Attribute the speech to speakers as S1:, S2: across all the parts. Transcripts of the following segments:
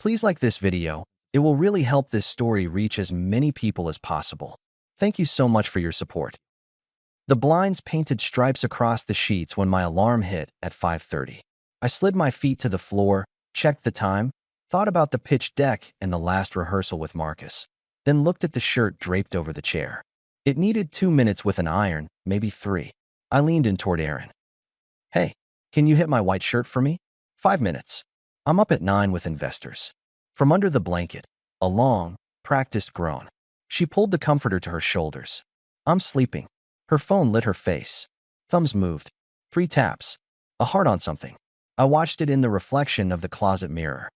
S1: Please like this video. It will really help this story reach as many people as possible. Thank you so much for your support. The blinds painted stripes across the sheets when my alarm hit at 5:30. I slid my feet to the floor, checked the time, thought about the pitch deck and the last rehearsal with Marcus, then looked at the shirt draped over the chair. It needed 2 minutes with an iron, maybe 3. I leaned in toward Erin. Hey, can you hit my white shirt for me? 5 minutes. I'm up at 9 with investors. From under the blanket, a long, practiced groan. She pulled the comforter to her shoulders. I'm sleeping. Her phone lit her face. Thumbs moved. 3 taps. A heart on something. I watched it in the reflection of the closet mirror.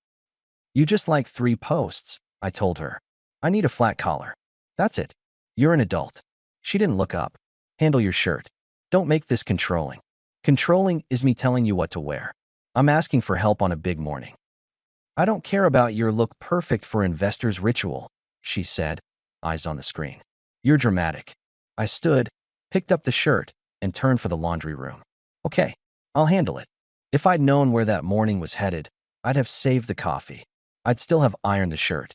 S1: You just like 3 posts, I told her. I need a flat collar. That's it. You're an adult. She didn't look up. Handle your shirt. Don't make this controlling. Controlling is me telling you what to wear. I'm asking for help on a big morning. I don't care about your look perfect for investors ritual, she said, eyes on the screen. You're dramatic. I stood, picked up the shirt, and turned for the laundry room. Okay, I'll handle it. If I'd known where that morning was headed, I'd have saved the coffee. I'd still have ironed the shirt.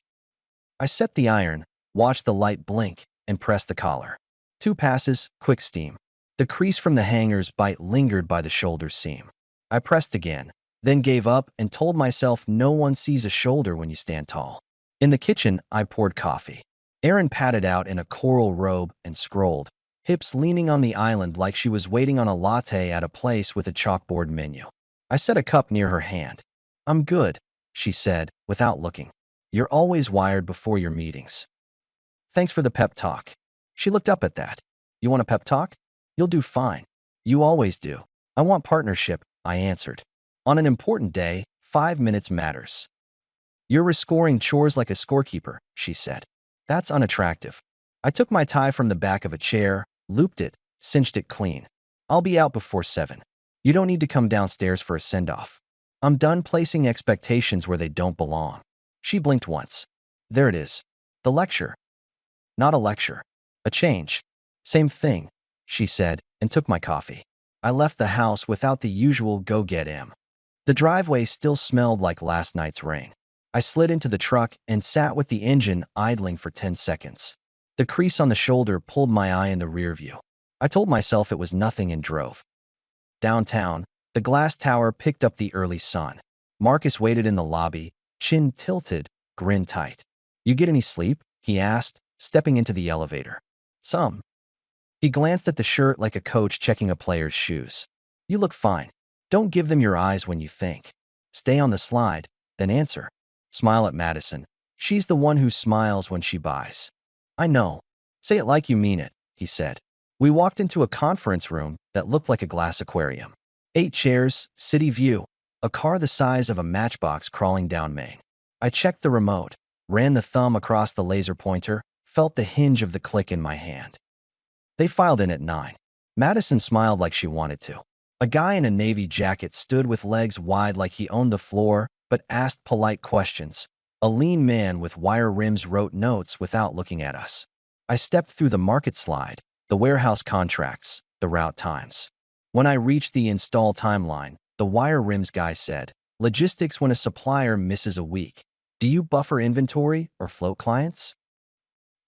S1: I set the iron, watched the light blink, and pressed the collar. 2 passes, quick steam. The crease from the hanger's bite lingered by the shoulder seam. I pressed again, then gave up and told myself no one sees a shoulder when you stand tall. In the kitchen, I poured coffee. Erin patted out in a coral robe and scrolled, hips leaning on the island like she was waiting on a latte at a place with a chalkboard menu. I set a cup near her hand. I'm good, she said, without looking. You're always wired before your meetings. Thanks for the pep talk. She looked up at that. You want a pep talk? You'll do fine. You always do. I want partnership, I answered. On an important day, 5 minutes matters. You're rescoring chores like a scorekeeper, she said. That's unattractive. I took my tie from the back of a chair, looped it, cinched it clean. I'll be out before 7. You don't need to come downstairs for a send-off. I'm done placing expectations where they don't belong. She blinked once. There it is. The lecture. Not a lecture. A change. Same thing, she said, and took my coffee. I left the house without the usual go get him. The driveway still smelled like last night's rain. I slid into the truck and sat with the engine idling for 10 seconds. The crease on the shoulder pulled my eye in the rear view. I told myself it was nothing and drove. Downtown, the glass tower picked up the early sun. Marcus waited in the lobby, chin tilted, grin tight. You get any sleep? He asked, stepping into the elevator. Some. He glanced at the shirt like a coach checking a player's shoes. You look fine. Don't give them your eyes when you think. Stay on the slide, then answer. Smile at Madison. She's the one who smiles when she buys. I know. Say it like you mean it, he said. We walked into a conference room that looked like a glass aquarium. 8 chairs, city view, a car the size of a matchbox crawling down Main. I checked the remote, ran the thumb across the laser pointer, felt the hinge of the click in my hand. They filed in at 9. Madison smiled like she wanted to. A guy in a navy jacket stood with legs wide like he owned the floor, but asked polite questions. A lean man with wire rims wrote notes without looking at us. I stepped through the market slide, the warehouse contracts, the route times. When I reached the install timeline, the wire rims guy said, logistics when a supplier misses a week. Do you buffer inventory or float clients?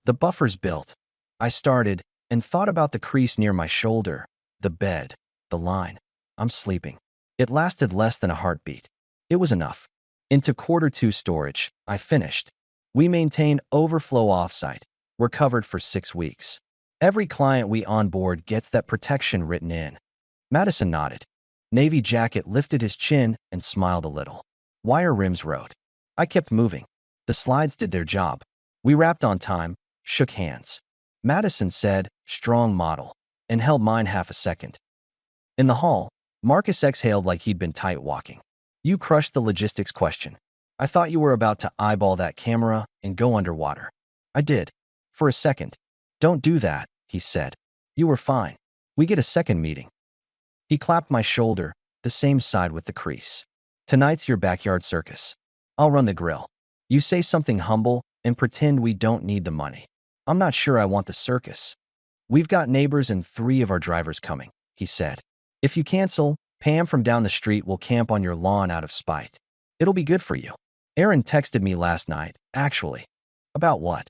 S1: The buffer's built. I started and thought about the crease near my shoulder, the bed, the line. I'm sleeping. It lasted less than a heartbeat. It was enough. Into Q2 storage, I finished. We maintain overflow offsite. We're covered for 6 weeks. Every client we onboard gets that protection written in. Madison nodded. Navy jacket lifted his chin and smiled a little. Wire rims wrote. I kept moving. The slides did their job. We wrapped on time, shook hands. Madison said, strong model, and held mine half a second. In the hall, Marcus exhaled like he'd been tight walking. You crushed the logistics question. I thought you were about to eyeball that camera and go underwater. I did. For a second. Don't do that, he said. You were fine. We get a second meeting. He clapped my shoulder, the same side with the crease. Tonight's your backyard circus. I'll run the grill. You say something humble and pretend we don't need the money. I'm not sure I want the circus. We've got neighbors and 3 of our drivers coming, he said. If you cancel, Pam from down the street will camp on your lawn out of spite. It'll be good for you. Erin texted me last night, actually. About what?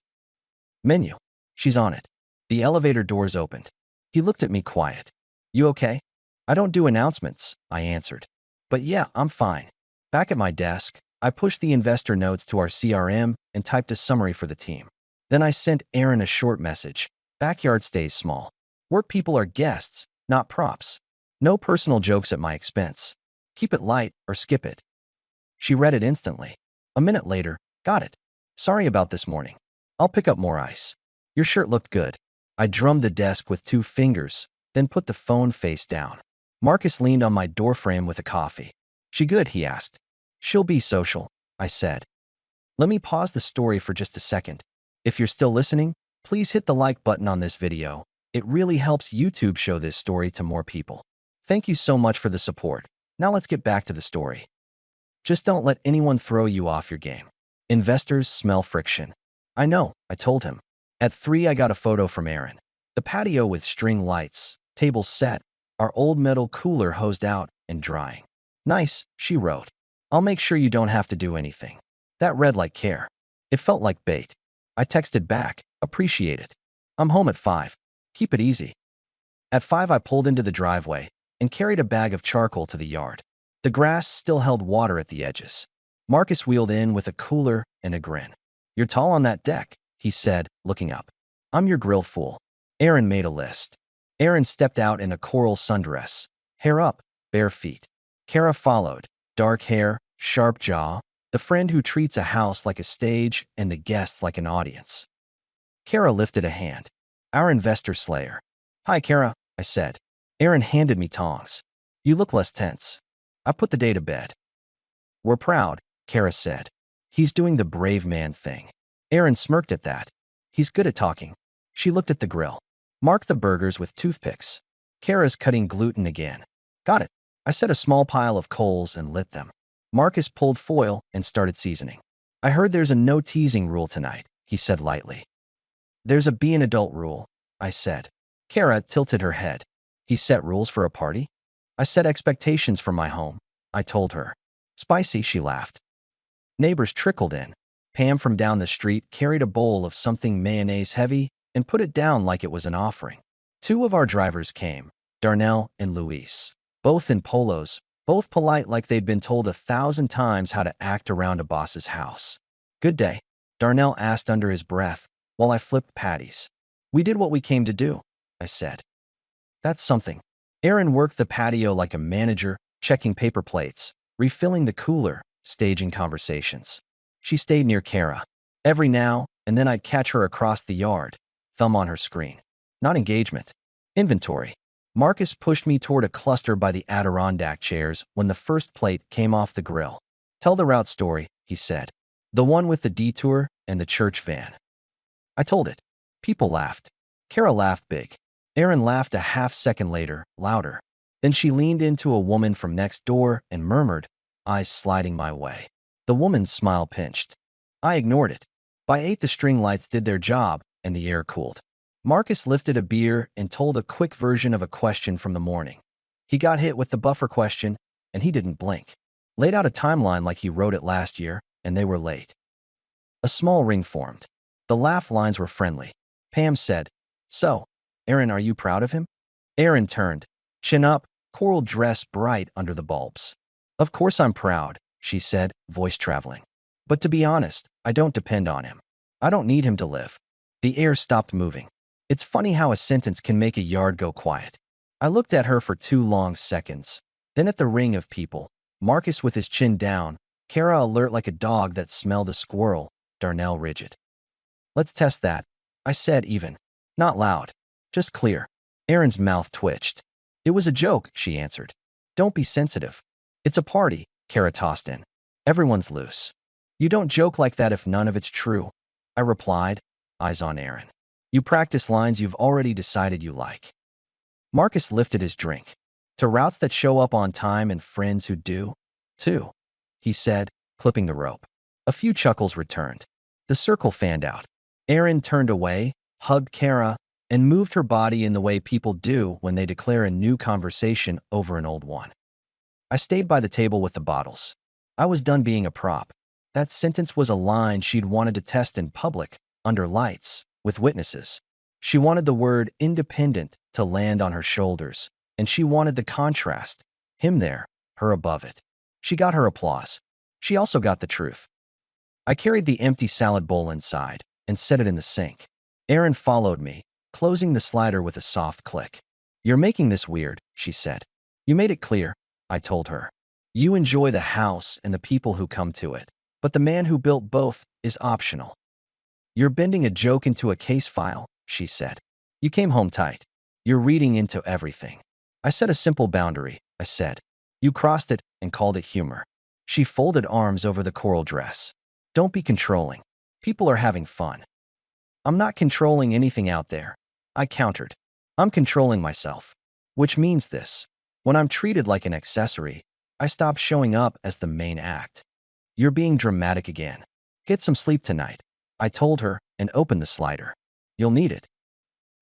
S1: Menu. She's on it. The elevator doors opened. He looked at me quiet. You okay? I don't do announcements, I answered. But yeah, I'm fine. Back at my desk, I pushed the investor notes to our CRM and typed a summary for the team. Then I sent Erin a short message. Backyard stays small. Work people are guests, not props. No personal jokes at my expense. Keep it light or skip it. She read it instantly. A minute later, got it. Sorry about this morning. I'll pick up more ice. Your shirt looked good. I drummed the desk with 2 fingers, then put the phone face down. Marcus leaned on my doorframe with a coffee. She good, he asked. She'll be social, I said. Let me pause the story for just a second. If you're still listening, please hit the like button on this video. It really helps YouTube show this story to more people. Thank you so much for the support. Now let's get back to the story. Just don't let anyone throw you off your game. Investors smell friction. I know, I told him. At 3, I got a photo from Erin. The patio with string lights, tables set, our old metal cooler hosed out and drying. Nice, she wrote. I'll make sure you don't have to do anything. That read like care. It felt like bait. I texted back, appreciate it. I'm home at 5. Keep it easy. At 5, I pulled into the driveway and carried a bag of charcoal to the yard. The grass still held water at the edges. Marcus wheeled in with a cooler and a grin. You're tall on that deck, he said, looking up. I'm your grill fool. Erin made a list. Erin stepped out in a coral sundress, hair up, bare feet. Kara followed, dark hair, sharp jaw, the friend who treats a house like a stage and the guests like an audience. Kara lifted a hand. Our investor slayer. Hi, Kara, I said. Erin handed me tongs. You look less tense. I put the day to bed. We're proud, Kara said. He's doing the brave man thing. Erin smirked at that. He's good at talking. She looked at the grill. Mark the burgers with toothpicks. Kara's cutting gluten again. Got it. I set a small pile of coals and lit them. Marcus pulled foil and started seasoning. I heard there's a no teasing rule tonight, he said lightly. There's a be an adult rule, I said. Kara tilted her head. He set rules for a party? I set expectations for my home, I told her. Spicy, she laughed. Neighbors trickled in. Pam from down the street carried a bowl of something mayonnaise heavy and put it down like it was an offering. 2 of our drivers came, Darnell and Luis. Both in polos, both polite like they'd been told 1,000 times how to act around a boss's house. Good day, Darnell asked under his breath, while I flipped patties. We did what we came to do, I said. That's something. Erin worked the patio like a manager, checking paper plates, refilling the cooler, staging conversations. She stayed near Kara. Every now and then I'd catch her across the yard, thumb on her screen. Not engagement. Inventory. Marcus pushed me toward a cluster by the Adirondack chairs when the first plate came off the grill. Tell the route story, he said. The one with the detour and the church van. I told it. People laughed. Kara laughed big. Erin laughed a half-second later, louder. Then she leaned into a woman from next door and murmured, eyes sliding my way. The woman's smile pinched. I ignored it. By 8, the string lights did their job and the air cooled. Marcus lifted a beer and told a quick version of a question from the morning. He got hit with the buffer question, and he didn't blink. Laid out a timeline like he wrote it last year, and they were late. A small ring formed. The laugh lines were friendly. Pam said, So, Erin, are you proud of him? Erin turned, chin up, coral dress bright under the bulbs. Of course I'm proud, she said, voice traveling. But to be honest, I don't depend on him. I don't need him to live. The air stopped moving. It's funny how a sentence can make a yard go quiet. I looked at her for 2 long seconds, then at the ring of people, Marcus with his chin down, Kara alert like a dog that smelled a squirrel, Darnell rigid. Let's test that, I said even. Not loud, just clear. Erin's mouth twitched. It was a joke, she answered. Don't be sensitive. It's a party, Kara tossed in. Everyone's loose. You don't joke like that if none of it's true, I replied, eyes on Erin. You practice lines you've already decided you like. Marcus lifted his drink. To routes that show up on time and friends who do, too, he said, clipping the rope. A few chuckles returned. The circle fanned out. Erin turned away, hugged Kara, and moved her body in the way people do when they declare a new conversation over an old one. I stayed by the table with the bottles. I was done being a prop. That sentence was a line she'd wanted to test in public, under lights, with witnesses. She wanted the word independent to land on her shoulders, and she wanted the contrast, him there, her above it. She got her applause. She also got the truth. I carried the empty salad bowl inside and set it in the sink. Erin followed me, closing the slider with a soft click. "You're making this weird," she said. "You made it clear," I told her. "You enjoy the house and the people who come to it, but the man who built both is optional." "You're bending a joke into a case file," she said. "You came home tight. You're reading into everything." I set a simple boundary, I said. "You crossed it and called it humor." She folded arms over the coral dress. "Don't be controlling. People are having fun." "I'm not controlling anything out there," I countered. "I'm controlling myself." Which means this: when I'm treated like an accessory, I stop showing up as the main act. "You're being dramatic again. Get some sleep tonight," I told her and opened the slider. "You'll need it."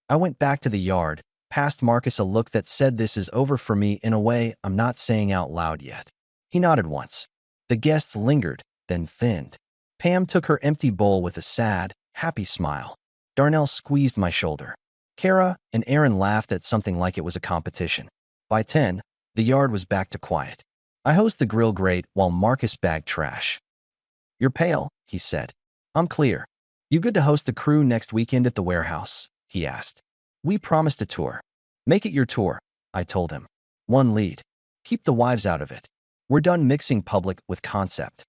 S1: I went back to the yard, past Marcus a look that said this is over for me in a way I'm not saying out loud yet. He nodded once. The guests lingered, then thinned. Pam took her empty bowl with a sad, happy smile. Darnell squeezed my shoulder. Kara and Erin laughed at something like it was a competition. By 10, the yard was back to quiet. I hosed the grill grate while Marcus bagged trash. "You're pale," he said. "I'm clear. You good to host the crew next weekend at the warehouse?" he asked. "We promised a tour." "Make it your tour," I told him. "One lead. Keep the wives out of it. We're done mixing public with concept."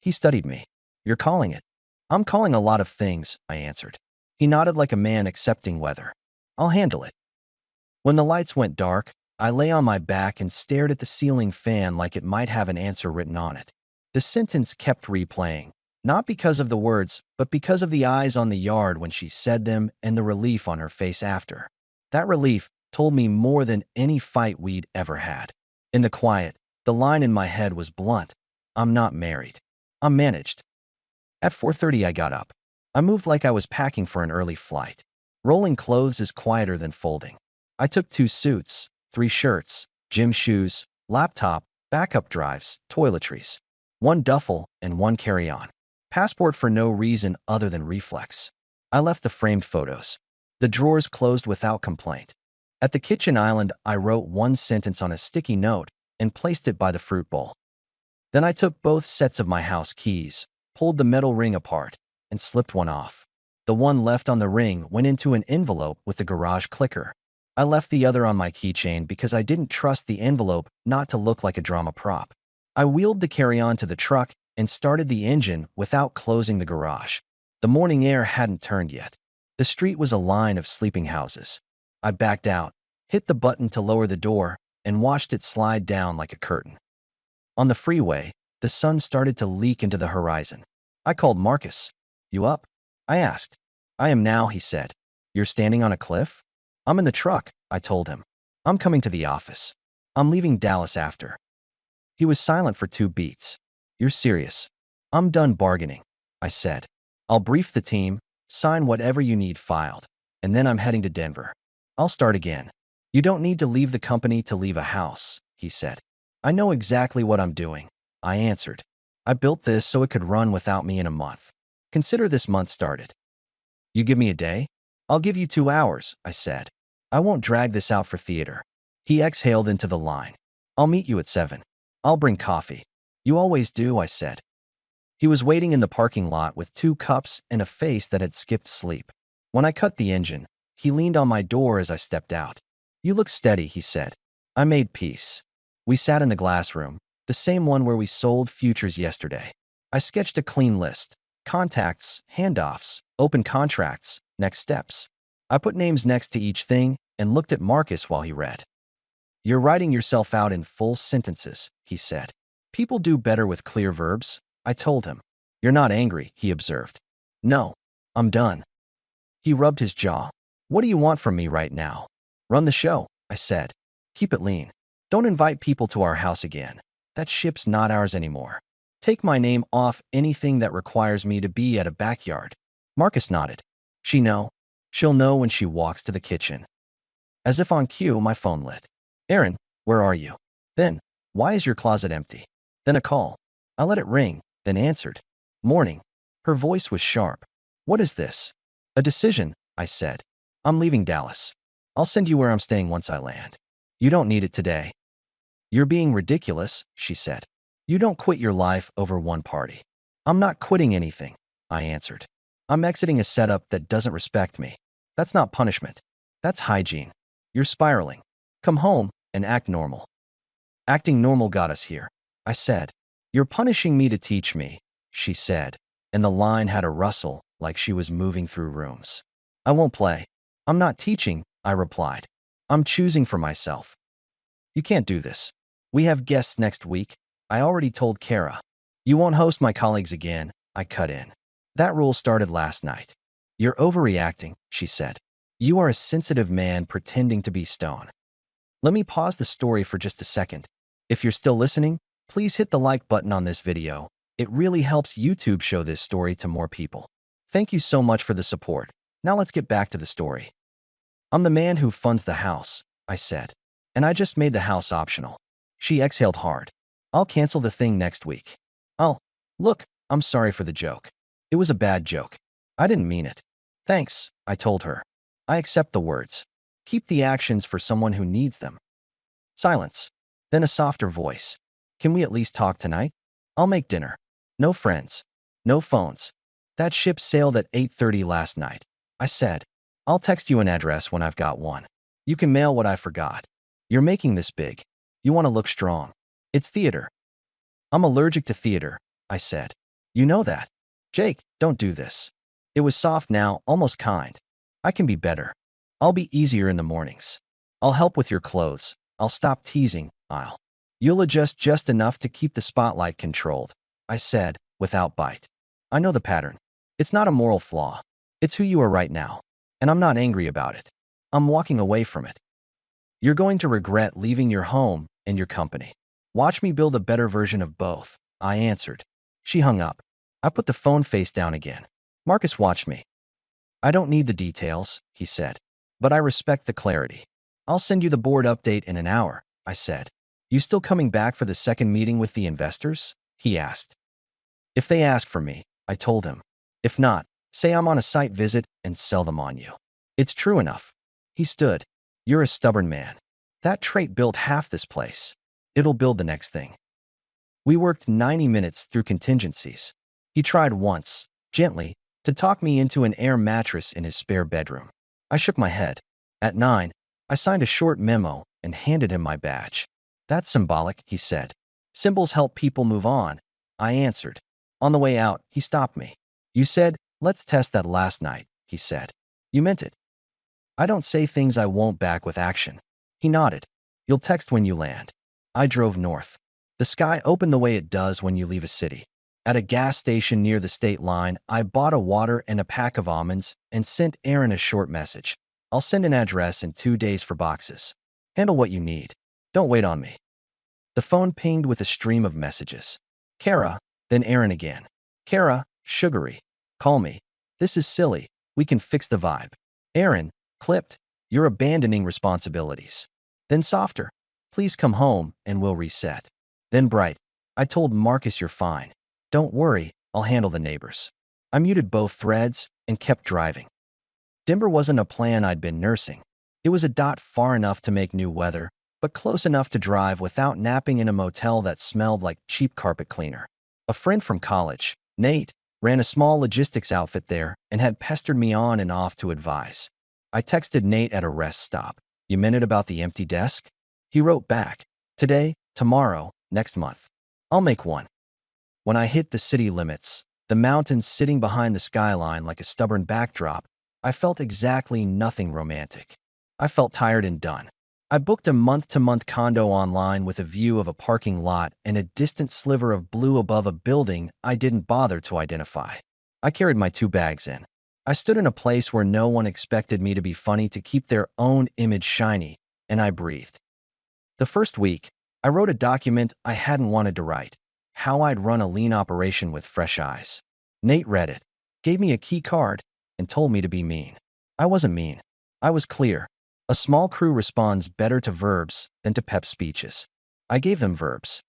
S1: He studied me. "You're calling it." "I'm calling a lot of things," I answered. He nodded like a man accepting weather. "I'll handle it." When the lights went dark, I lay on my back and stared at the ceiling fan like it might have an answer written on it. The sentence kept replaying, not because of the words, but because of the eyes on the yard when she said them and the relief on her face after. That relief told me more than any fight we'd ever had. In the quiet, the line in my head was blunt. I'm not married. I'm managed. At 4:30 I got up. I moved like I was packing for an early flight. Rolling clothes is quieter than folding. I took 2 suits, 3 shirts, gym shoes, laptop, backup drives, toiletries, 1 duffel, and 1 carry-on. Passport for no reason other than reflex. I left the framed photos. The drawers closed without complaint. At the kitchen island, I wrote 1 sentence on a sticky note and placed it by the fruit bowl. Then I took both sets of my house keys, pulled the metal ring apart, and slipped one off. The one left on the ring went into an envelope with the garage clicker. I left the other on my keychain because I didn't trust the envelope not to look like a drama prop. I wheeled the carry-on to the truck and started the engine without closing the garage. The morning air hadn't turned yet. The street was a line of sleeping houses. I backed out, hit the button to lower the door, and watched it slide down like a curtain. On the freeway, the sun started to leak into the horizon. I called Marcus. "You up?" I asked. "I am now," he said. "You're standing on a cliff?" "I'm in the truck," I told him. "I'm coming to the office. I'm leaving Dallas after." He was silent for 2 beats. "You're serious?" "I'm done bargaining," I said. "I'll brief the team, sign whatever you need filed, and then I'm heading to Denver. I'll start again." "You don't need to leave the company to leave a house," he said. "I know exactly what I'm doing," I answered. "I built this so it could run without me in a month. Consider this month started." "You give me a day?" "I'll give you 2 hours," I said. "I won't drag this out for theater." He exhaled into the line. "I'll meet you at 7. I'll bring coffee." "You always do," I said. He was waiting in the parking lot with 2 cups and a face that had skipped sleep. When I cut the engine, he leaned on my door as I stepped out. "You look steady," he said. I made peace. We sat in the glass room, the same one where we sold futures yesterday. I sketched a clean list: contacts, handoffs, open contracts, next steps. I put names next to each thing and looked at Marcus while he read. "You're writing yourself out in full sentences," he said. "People do better with clear verbs," I told him. "You're not angry," he observed. "No, I'm done." He rubbed his jaw. "What do you want from me right now?" "Run the show," I said. "Keep it lean. Don't invite people to our house again. That ship's not ours anymore. Take my name off anything that requires me to be at a backyard." Marcus nodded. She'll know when she walks to the kitchen." As if on cue, my phone lit. "Erin, where are you?" Then, "Why is your closet empty?" Then a call. I let it ring, then answered, "Morning." Her voice was sharp. "What is this?" "A decision," I said. "I'm leaving Dallas. I'll send you where I'm staying once I land." "You don't need it today." "You're being ridiculous," she said. "You don't quit your life over one party." "I'm not quitting anything," I answered. "I'm exiting a setup that doesn't respect me. That's not punishment. That's hygiene. You're spiraling. Come home and act normal." "Acting normal got us here," I said. "You're punishing me to teach me," she said, and the line had a rustle like she was moving through rooms. "I won't play." "I'm not teaching," I replied. "I'm choosing for myself." "You can't do this. We have guests next week. I already told Kara." "You won't host my colleagues again," I cut in. "That rule started last night." "You're overreacting," she said. "You are a sensitive man pretending to be stone." Let me pause the story for just a second. If you're still listening, please hit the like button on this video. It really helps YouTube show this story to more people. Thank you so much for the support. Now let's get back to the story. "I'm the man who funds the house," I said. "And I just made the house optional." She exhaled hard. "I'll cancel the thing next week." "Oh, look, I'm sorry for the joke. It was a bad joke. I didn't mean it." "Thanks," I told her. "I accept the words. Keep the actions for someone who needs them." Silence. Then a softer voice. "Can we at least talk tonight? I'll make dinner. No friends. No phones. That ship sailed at 8:30 last night," I said. "I'll text you an address when I've got one. You can mail what I forgot. You're making this big. You want to look strong. It's theater." "I'm allergic to theater," I said. "You know that." "Jake, don't do this." It was soft now, almost kind. "I can be better. I'll be easier in the mornings. I'll help with your clothes. I'll stop teasing. You'll adjust just enough to keep the spotlight controlled," I said, without bite. "I know the pattern. It's not a moral flaw. It's who you are right now. And I'm not angry about it. I'm walking away from it." "You're going to regret leaving your home and your company. Watch me build a better version of both," I answered. She hung up. I put the phone face down again. Marcus watched me. "I don't need the details," he said. "But I respect the clarity." "I'll send you the board update in an hour," I said. "You still coming back for the second meeting with the investors?" he asked. "If they ask for me," I told him. "If not, say I'm on a site visit and sell them on you." "It's true enough." He stood. "You're a stubborn man. That trait built half this place. It'll build the next thing." We worked 90 minutes through contingencies. He tried once, gently, to talk me into an air mattress in his spare bedroom. I shook my head. At 9, I signed a short memo and handed him my badge. "That's symbolic," he said. "Symbols help people move on," I answered. On the way out, he stopped me. "You said, 'Let's test that' last night," he said. "You meant it." "I don't say things I won't back with action." He nodded. "You'll text when you land." I drove north. The sky opened the way it does when you leave a city. At a gas station near the state line, I bought a water and a pack of almonds and sent Aaron a short message. "I'll send an address in 2 days for boxes. Handle what you need. Don't wait on me." The phone pinged with a stream of messages. Kara, then Aaron again. "Kara, sugary. Call me. This is silly. We can fix the vibe." Aaron, clipped. "You're abandoning responsibilities." Then softer. "Please come home and we'll reset." Then bright. "I told Marcus you're fine. Don't worry, I'll handle the neighbors." I muted both threads and kept driving. Denver wasn't a plan I'd been nursing. It was a dot far enough to make new weather, but close enough to drive without napping in a motel that smelled like cheap carpet cleaner. A friend from college, Nate, ran a small logistics outfit there and had pestered me on and off to advise. I texted Nate at a rest stop. "You meant it about the empty desk?" He wrote back, "Today, tomorrow, next month. I'll make one." When I hit the city limits, the mountains sitting behind the skyline like a stubborn backdrop, I felt exactly nothing romantic. I felt tired and done. I booked a month-to-month condo online with a view of a parking lot and a distant sliver of blue above a building I didn't bother to identify. I carried my 2 bags in. I stood in a place where no one expected me to be funny to keep their own image shiny, and I breathed. The first week, I wrote a document I hadn't wanted to write. How I'd run a lean operation with fresh eyes. Nate read it, gave me a key card, and told me to be mean. I wasn't mean. I was clear. A small crew responds better to verbs than to pep speeches. I gave them verbs.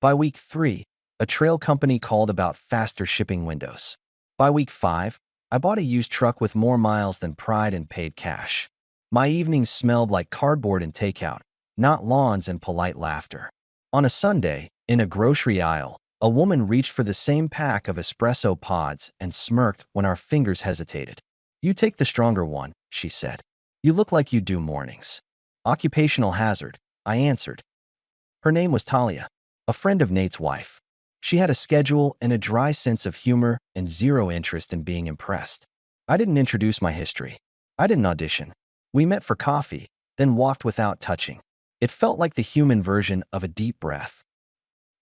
S1: By week 3, A trail company called about faster shipping windows. By week 5, I bought a used truck with more miles than pride and paid cash. My evenings smelled like cardboard and takeout, not lawns and polite laughter. On a Sunday, in a grocery aisle, a woman reached for the same pack of espresso pods and smirked when our fingers hesitated. "You take the stronger one," she said. "You look like you do mornings." "Occupational hazard," I answered. Her name was Talia, a friend of Nate's wife. She had a schedule and a dry sense of humor and zero interest in being impressed. I didn't introduce my history. I didn't audition. We met for coffee, then walked without touching. It felt like the human version of a deep breath.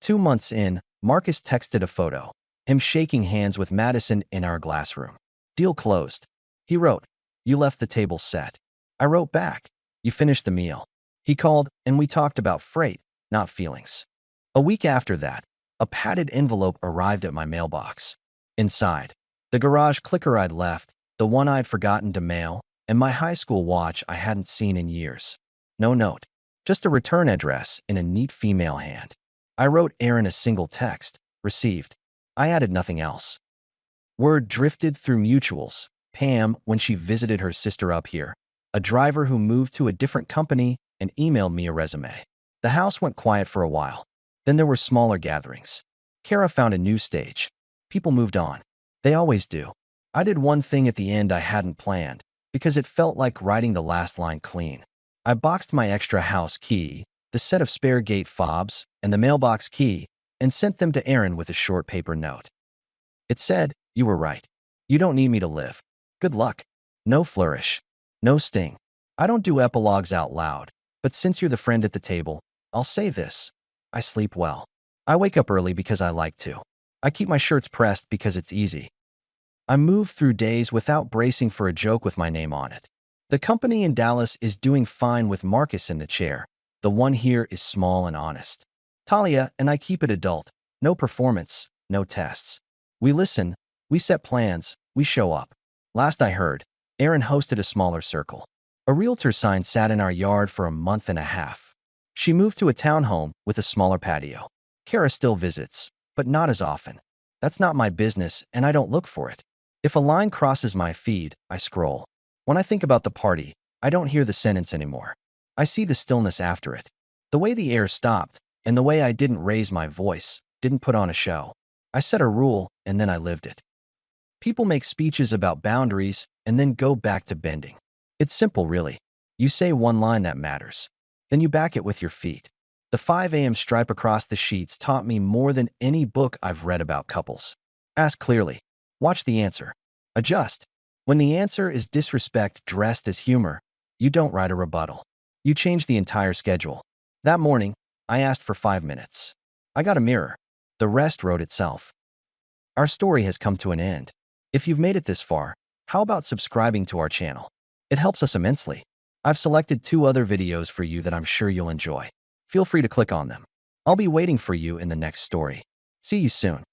S1: 2 months in, Marcus texted a photo, him shaking hands with Madison in our glass room. "Deal closed." He wrote, "You left the table set." I wrote back, "You finished the meal." He called, and we talked about freight, not feelings. A week after that, a padded envelope arrived at my mailbox. Inside, the garage clicker I'd left, the one I'd forgotten to mail, and my high school watch I hadn't seen in years. No note, just a return address in a neat female hand. I wrote Aaron a single text, "Received." I added nothing else. Word drifted through mutuals. Pam, when she visited her sister up here, a driver who moved to a different company, and emailed me a resume. The house went quiet for a while. Then there were smaller gatherings. Kara found a new stage. People moved on. They always do. I did one thing at the end I hadn't planned, because it felt like writing the last line clean. I boxed my extra house key, the set of spare gate fobs, and the mailbox key, and sent them to Aaron with a short paper note. It said, "You were right. You don't need me to live. Good luck." No flourish. No sting. I don't do epilogues out loud, but since you're the friend at the table, I'll say this. I sleep well. I wake up early because I like to. I keep my shirts pressed because it's easy. I move through days without bracing for a joke with my name on it. The company in Dallas is doing fine with Marcus in the chair. The one here is small and honest. Talia and I keep it adult. No performance, no tests. We listen, we set plans, we show up. Last I heard, Aaron hosted a smaller circle. A realtor sign sat in our yard for a month and a half. She moved to a townhome with a smaller patio. Kara still visits, but not as often. That's not my business, and I don't look for it. If a line crosses my feed, I scroll. When I think about the party, I don't hear the sentence anymore. I see the stillness after it. The way the air stopped, and the way I didn't raise my voice, didn't put on a show. I set a rule, and then I lived it. People make speeches about boundaries and then go back to bending. It's simple, really. You say one line that matters. Then you back it with your feet. The 5 a.m. stripe across the sheets taught me more than any book I've read about couples. Ask clearly. Watch the answer. Adjust. When the answer is disrespect dressed as humor, you don't write a rebuttal. You change the entire schedule. That morning, I asked for 5 minutes. I got a mirror. The rest wrote itself. Our story has come to an end. If you've made it this far, how about subscribing to our channel? It helps us immensely. I've selected 2 other videos for you that I'm sure you'll enjoy. Feel free to click on them. I'll be waiting for you in the next story. See you soon.